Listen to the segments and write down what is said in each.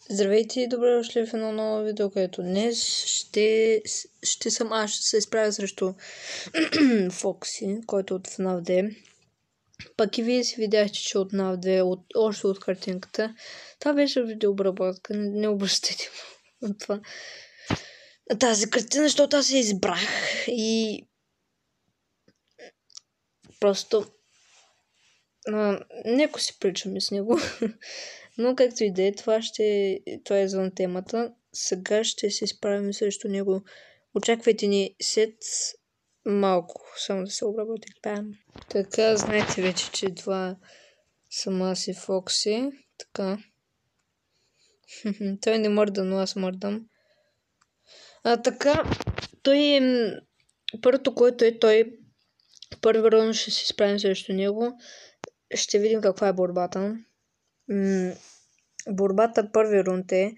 Здравейте и добре дошли в едно ново видео, където днес ще се изправя срещу Фокси, който е от FNAF 2. Пък и вие си видяхте, че от FNAF 2, още от картинката. Това беше видеообработка, не обръщайте на това. Тази картина, защото аз я избрах и просто неко си причаме с него. Но както и да е, това е извън темата. Сега ще се изправим срещу него. Очаквайте ни след малко, само да се обработи. Така, знаете вече, че това съм аз и Фокси. Така. Той не мърда, но аз мърдам. Така, първото, което е той, първи раунд ще се изправим срещу него. Ще видим каква е борбата. Борбата първи рунд е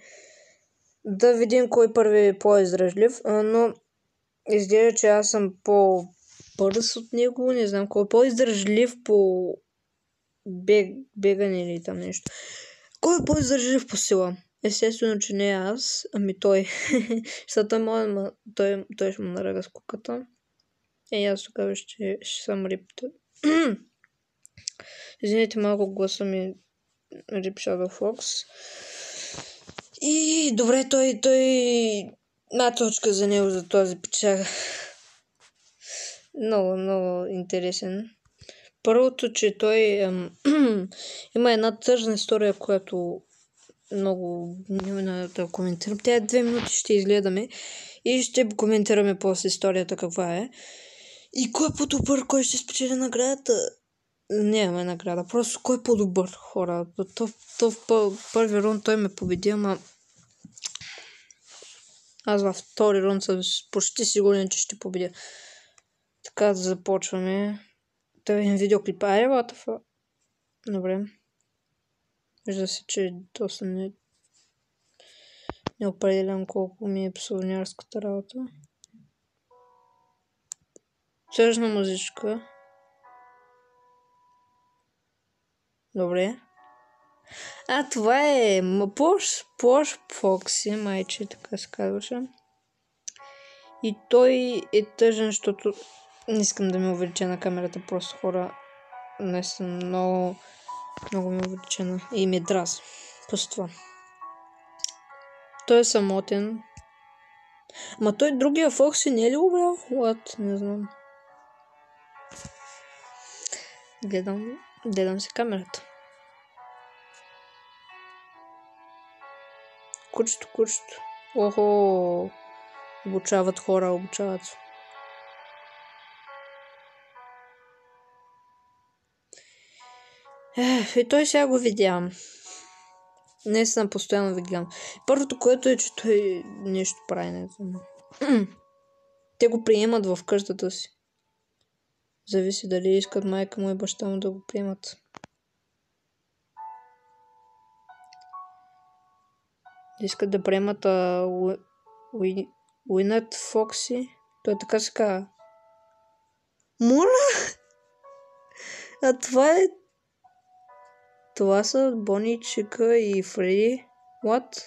да видим кой първи е по-издръжлив, но изглежда, че аз съм по-бърз от него, не знам кой е по-издръжлив по бегане или там нещо. Кой е по-издръжлив по сила? Естествено, че не аз, ами той. Защото той ще му нарага с куката. Аз тогава ще съм рипта. Извинете, малко гласа ми Rip Shadow Fox. И добре, той една точка за него, за този печага. Много интересен. Първото, че той има една тъжна история, която много не да коментирам. Тя 2 минути ще изгледаме и ще коментираме после историята каква е. И кой е по-добър, кой ще спечели наградата? Нямаме награда, просто кой е по-добър, хора. В първи рунд той ме победи, ама аз във втори рунд съм почти сигурен, че ще победя. Така да започваме. Да видим видеоклипа. What? Добре. Вижда се, че доста не определям колко ми е псовнярската работа. Тъжна музичка. Добре. Това е Пош Фокси, майче, така се казваше. И той е тъжен, защото не искам да ми увелича на камерата, просто хора. Наистина много ми е увеличена и ми дразни. Просто това. Той е самотен. Ама той другия Фокси не е ли убрал? Не знам. Гледам си камерата. Кучето. Охо. Обучават хора, обучават. И той сега го видявам. Наистина постоянно ви гледам. Първото, което е, че той нещо прави, не знам. Те го приемат в къщата си. Зависи дали искат майка му и баща му да го приемат. Искат да приемат Уинът Фокси. Той така се казва. Моля! Това са Бони, Чика и Фреди. What?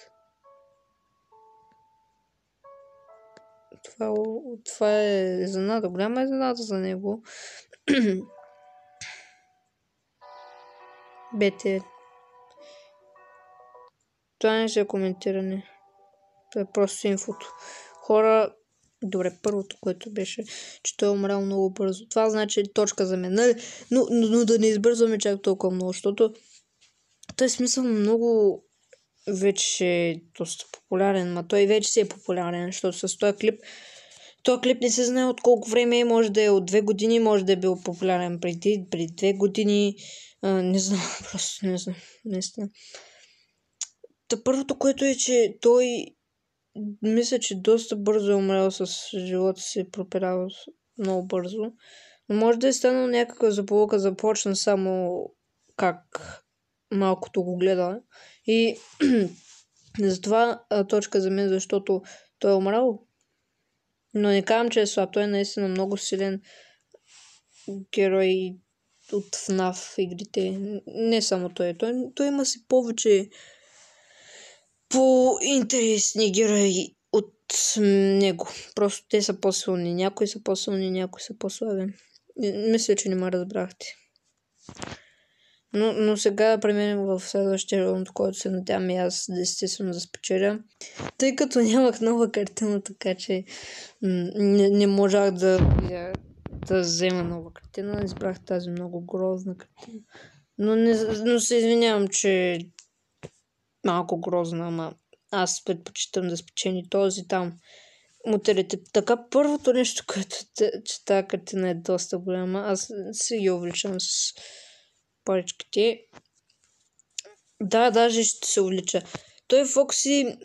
Това е изненада. Голяма изненада за него. Бете. Това не е коментиране. Това е просто инфото. Хора, добре, първото, което беше, че той е умрял много бързо. Това значи точка за мен. Нали? Но да не избързваме чак толкова много, защото той смисъл много вече е доста популярен, ма той вече си е популярен, защото с този клип не се знае от колко време, може да е от 2 години, може да е бил популярен преди 2 години, не знам, просто не знам, наистина. Първото, което е, че той мисля, че доста бързо е умрял с живота си, пропирал много бързо, но може да е станал някаква заполука, започна само как малкото го гледа и затова точка за мен, защото той е умрял. Но не казвам, че е слаб. Той е наистина много силен герой от FNAF игрите. Не само той. Той има си повече по-интересни герои от него. Просто те са по-силни. Някои са по-силни, някои са по-слаби. Мисля, че не ме разбрахте. Но сега да преминем в следващия раунд, който се надявам и аз естествено да спечеля. Тъй като нямах нова картина, така че не можах да взема нова картина. Избрах тази много грозна картина. Но се извинявам, че малко грозна, ама аз предпочитам да спечели този там. Мутерите. Така първото нещо, което че тази картина е доста голяма, аз си ги увличам с паричките. Да, даже ще се увлича. Той Фокси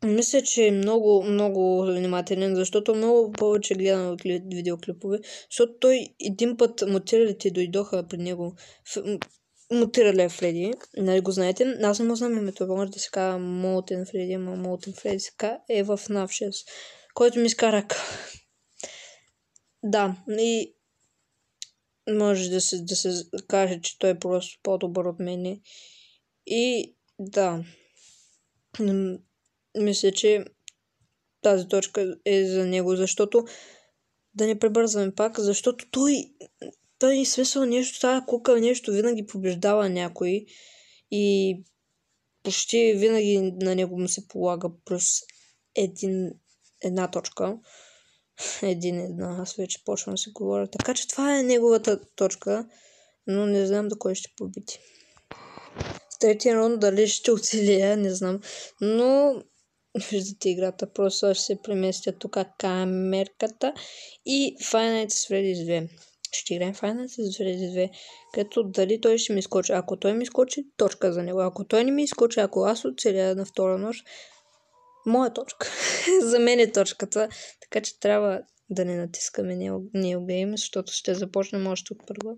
мисля, че е много, много внимателен, защото много повече гледам видеоклипове, защото той един път мутиралите дойдоха при него. Мутирале Фреди, нали го знаете? Аз не му знам името, може да се казва Молтен Фреди, ама Молтен Фреди се казва е в FNAF 6, който ми изкара. Да, и може да се каже, че той е просто по-добър от мене. И да, мисля, че тази точка е за него, защото да не пребързваме пак, защото той смисъл нещо, тази кука нещо винаги побеждава някой и почти винаги на него му се полага плюс една точка. Една, аз вече почвам да си говоря. Така че това е неговата точка, но не знам до кой ще победи. В третия раунд дали ще оцелия, не знам, но виждате играта, просто ще се преместя тук камерката и Five Nights at Freddy's 2. Ще играем Five Nights at Freddy's 2, като дали той ще ми скочи. Ако той ми скочи, точка за него. Ако той не ми скочи, ако аз оцеля на втора нощ, моя точка. За мен е точката, така че трябва да не натискаме Neo Game, защото ще започнем още от първа.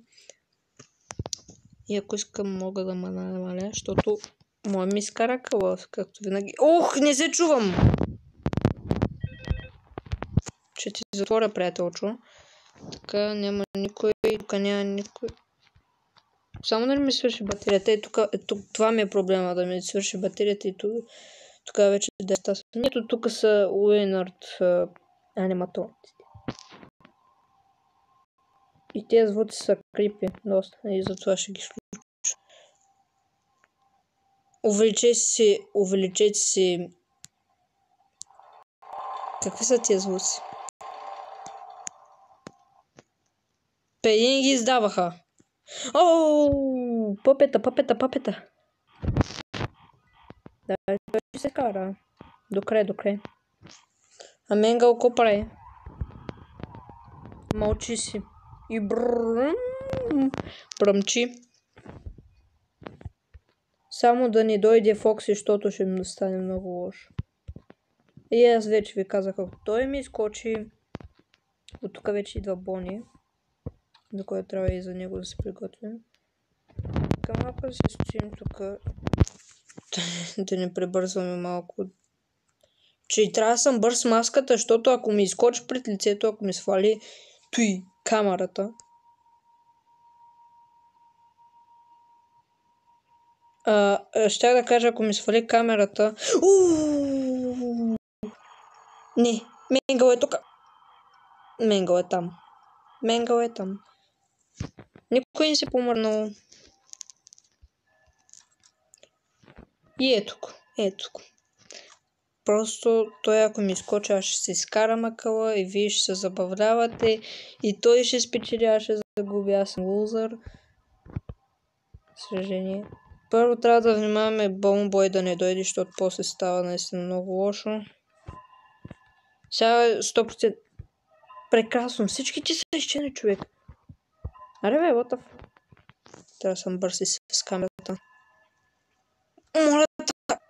И ако искам, мога да ме намаля, защото моя ми изкара къла, както винаги. Ох, не се чувам! Ще ти затворя, приятелчо. Така няма никой, тук няма никой. Само да не ми свърши батерията и тук това ми е проблема, да ми свърши батерията и тук вече 10 са. Ето тук са Уейнард аниматрониците. И тези звуци са крипи доста и затова ще ги слушам. Увеличете си. Какви са тези звуци? Пейни ги издаваха. Ооо, пъпета. Да, той ще се кара. Докрай. А Менгъл ко прави? Мълчи си. И бръмчи. Само да ни дойде Фокси, защото ще ми стане много лошо. И аз вече ви казах, ако той ми изкочи, от тук вече идва Бони, за което трябва и за него да се приготвим. Така малко да се стоим тук, да не пребързваме малко. Че и трябва да съм бърз с маската, защото ако ми изкочи пред лицето, ако ми свали камерата. Щях да кажа, ако ми свали камерата. Не, Менгъл е тук. Менгъл е там. Никой не се помърнал. И ето го. Просто той ако ми изкочи, аз ще се изкарам акъла и вие ще се забавлявате и той ще спечели, аз ще загубя, аз съм лузър. Съжаление. Първо трябва да внимаваме Бомбой да не дойде, защото после става наистина много лошо. Сега 100%. Прекрасно. Всички ти са изчени, човек. Аре бе, what the fuck? Трябва да съм бърз и с камерата. Моля така.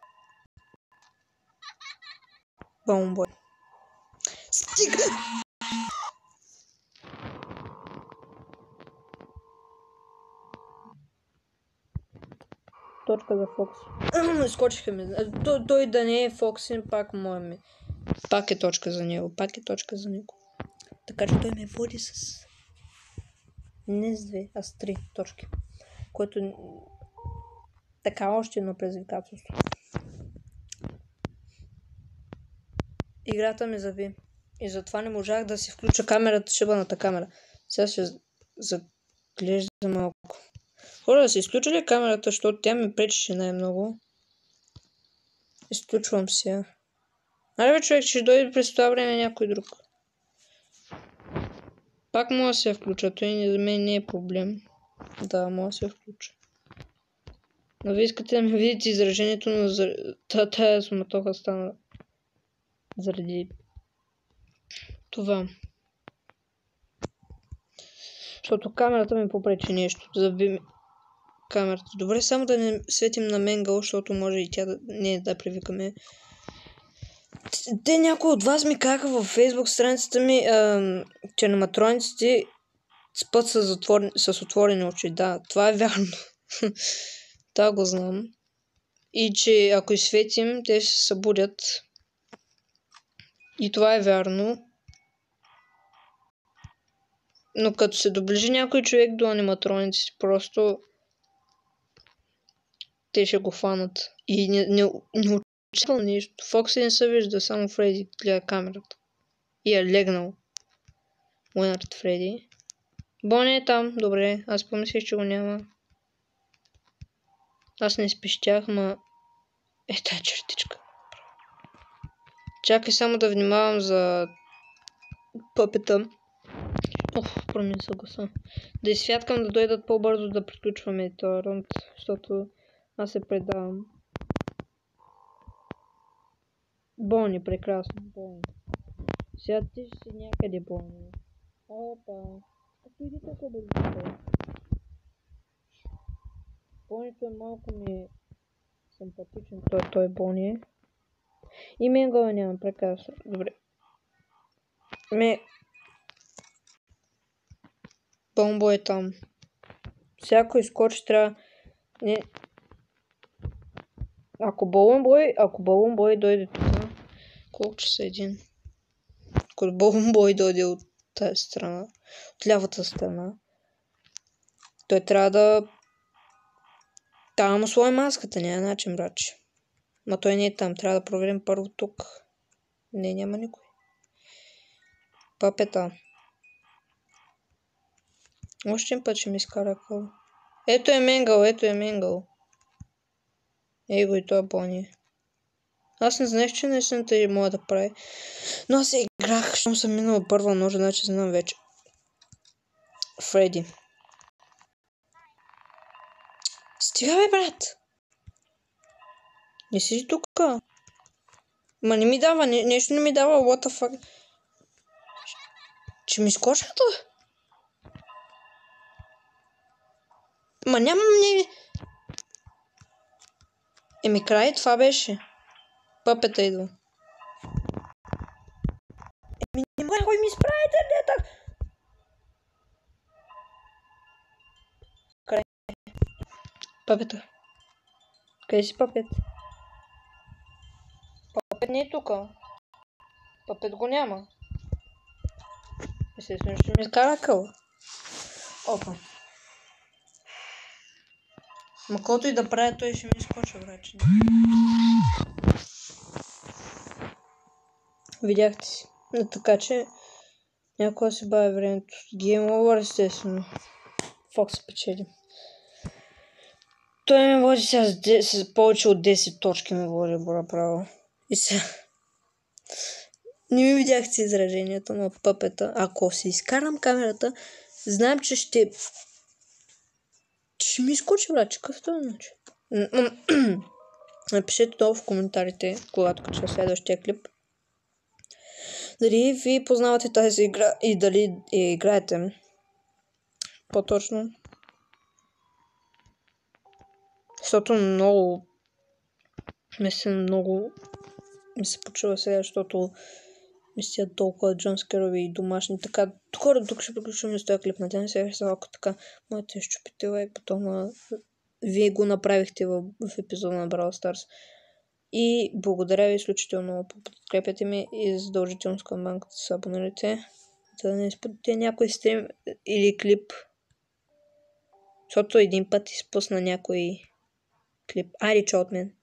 Бомбой. Стига! Точка за Фокс. Скочиха ми. Той да не е Фоксин, пак моя ми. Пак е точка за него. Така че той ме води с... Не с 2, а с 3 точки. Което... Така още едно предизвикателство. играта ми зави. И затова не можах да си включа камерата, шибаната камера. Сега ще заглежда малко. Хора, да си изключили камерата, защото тя ми пречеше най-много. Изключвам се. Аре бе, човек, ще дойде през това време някой друг. Пак мога да се я включа, той за мен не е проблем. Да, мога да се я включа. Но вие искате да ми видите изражението на тая суматоха стана заради това. Защото камерата ми попречи нещо. Заби камерата. Добре, само да не светим на Менгъл, защото може и тя да привикаме. Те някои от вас ми казаха във Facebook страницата ми, че аниматрониците спът с отворени очи. Да, това е вярно. Това го знам. И че ако изсветим, те ще се събудят. И това е вярно. Но като се доближи някой човек до аниматрониците, просто те ще го фанат. И не очаква нещо. Фокси не се вижда, само Фреди гледа камерата. И е легнал. Уинърът Фреди. Бони е там, добре. Аз помислих, че го няма. Аз не спещях, ма... тая чертичка. Чакай само да внимавам за пъпета. Промен се гласа. Да изсвяткам да дойдат по-бързо да приключваме този рунд, защото аз се предавам. Бони, прекрасно, Бони. Сега ти ще си някъде, Бони. Опа. Като иди така бързо. Бонито е малко ми симпатичен, той Бони. И Менгъл няма, прекрасно. Добре. Бомбо е там. Всяко изкочи трябва... Не... Ако Балунбой дойде тук... Колко часа един? Ако Балунбой дойде от тази страна, от лявата страна, той трябва да... Трябва му сложи маската, няма начин, браче. Ма той не е там, трябва да проверим първо тук. Не, няма никой. Папета. Още един път ще ми изкара къл. Ето е Менгъл. Ей го и това Бони. Аз не знаех, че наистина тъй мога да прави. Но аз се играх, щом съм минала първа ножа, значи знам вече. Фреди. Стига бе, брат! Не си тук. Ма не ми дава, нещо не ми дава, what the fuck. Че ми скоча това? Ма нямам не... край, това беше. Пъпета идва. Не мога да ми изправите, не так. Край. Пъпета. Къде си Пъпет? Пъпет не е тук. Пъпет го няма. Естествено ще ми изкара къл. Опа. Ма който и да прави, той ще ми изкоча, врачи. Видяхте си. Но така че някога се бави времето. Game over, естествено. Фокс печели. Той ме води сега с повече от 10 точки ме води, бора право. И сега... Не ми видяхте изражението на Пъпета. Ако си изкарам камерата, знам, че ще ми изкочи, брат, че какъв това начин. Напишете долу в коментарите, когато кача следващия клип. Дали ви познавате тази игра и дали я играете. По-точно. Защото много ми се почува сега, защото мисля толкова джамскерови и домашни. Така, хора, тук ще приключваме с този клип. Надявам се, ако така можете да щупите лайк, потом вие го направихте в епизода на Brawl Stars. И благодаря ви изключително. Подкрепяте ми и задължително с камбанката да се абонирате. Да не изпадете някой стрим или клип. Защото един път изпусна някой клип. Айде, чао от мен.